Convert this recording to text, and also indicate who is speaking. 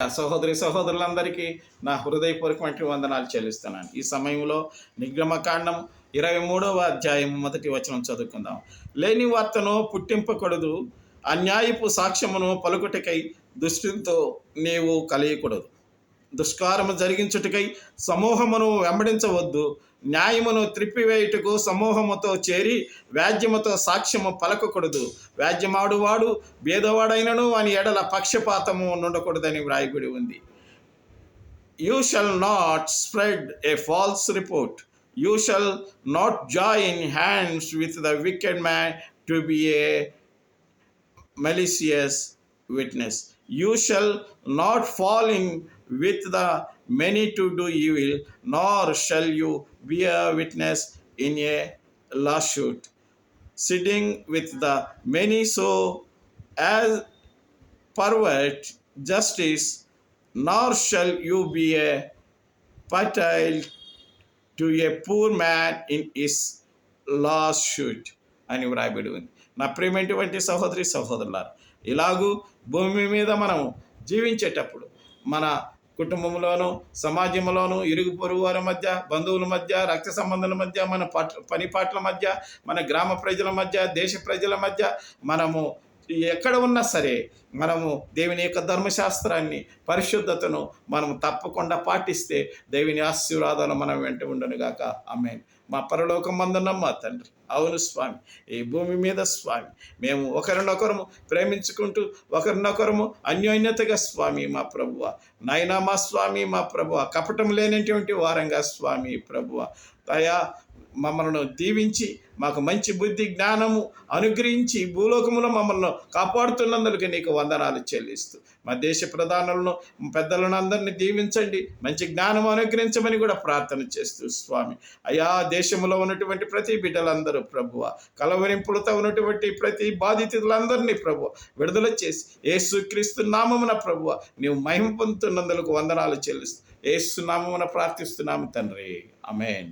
Speaker 1: సహోదరి సహోదరులందరికీ నా హృదయపూర్వకమైన వందనాలు చెల్లిస్తున్నాను. ఈ సమయంలో నిర్గమకాండం 23వ అధ్యాయం 1వ వచనం చదువుకుందాం. లేని వార్తను పుట్టింపకూడదు, అన్యాయపు సాక్ష్యమును పలుకుటకై దుష్టులతో నీవు కలియకూడదు. దుష్కారము జరిగించుటకై సమూహమును వెంబడించవద్దు. న్యాయమును త్రిప్పివేయుటకు సమూహముతో చేరి వ్యాజ్యముతో సాక్ష్యము పలకకూడదు. వ్యాజ్యమాడువాడు భేదవాడైనను అని ఎడల పక్షపాతము ఉండకూడదని వ్రాయబడి ఉంది. You shall not spread A falls report. You shall not join hands with the wicked man to be A malicious witness. You shall not fall in with the many to do evil, nor shall you be a witness in a lawsuit, sitting with the many so as pervert justice, nor shall you be a party to a poor man in his lawsuit అని వ్రాయబడి ఉంది. నా ప్రియమైనటువంటి సహోదరి సహోదరులారా, ఇలాగూ భూమి మీద మనం జీవించేటప్పుడు మన కుటుంబంలోనూ సమాజంలోనూ ఇరుగు పొరుగు వారి మధ్య, బంధువుల మధ్య, రక్త సంబంధాల మధ్య, మన పనిపాట్ల మధ్య, మన గ్రామ ప్రజల మధ్య, దేశ ప్రజల మధ్య మనము ఎక్కడ ఉన్నా సరే మనము దేవుని యొక్క ధర్మశాస్త్రాన్ని, పరిశుద్ధతను మనము తప్పకుండా పాటిస్తే దేవుని ఆశీర్వాదాలు మనం వెంట ఉండునుగాక. ఆమేన్. మా పరలోకమందున్న మా తండ్రి, అవును స్వామి, ఈ భూమి మీద స్వామి, మేము ఒకరినొకరము ప్రేమించుకుంటూ ఒకరినొకరము అన్యోన్యతగా స్వామి మా ప్రభువ, నాయనా మా స్వామి మా ప్రభువ, కపటం లేనటువంటి వారంగా స్వామి ప్రభువ, దయా మమ్మల్ని దీవించి మాకు మంచి బుద్ధి జ్ఞానము అనుగ్రహించి భూలోకములో మమ్మల్ని కాపాడుతున్నందుకు నీకు వందనాలు చెల్లిస్తూ, మా దేశ ప్రధానులను పెద్దలను అందరినీ దీవించండి, మంచి జ్ఞానం అనుగ్రహించమని కూడా ప్రార్థన చేస్తూ స్వామి, అయా దేశంలో ఉన్నటువంటి ప్రతి బిడ్డలందరూ ప్రభువ, కలవరింపులతో ఉన్నటువంటి ప్రతి బాధితులందరినీ ప్రభువ విడుదల చేసి యేసుక్రీస్తు నామమున ప్రభువ నీవు మహిమ పొందుతున్నందుకు వందనాలు చెల్లిస్తూ యేసు నామమున ప్రార్థిస్తున్నాము తండ్రి. ఆమేన్.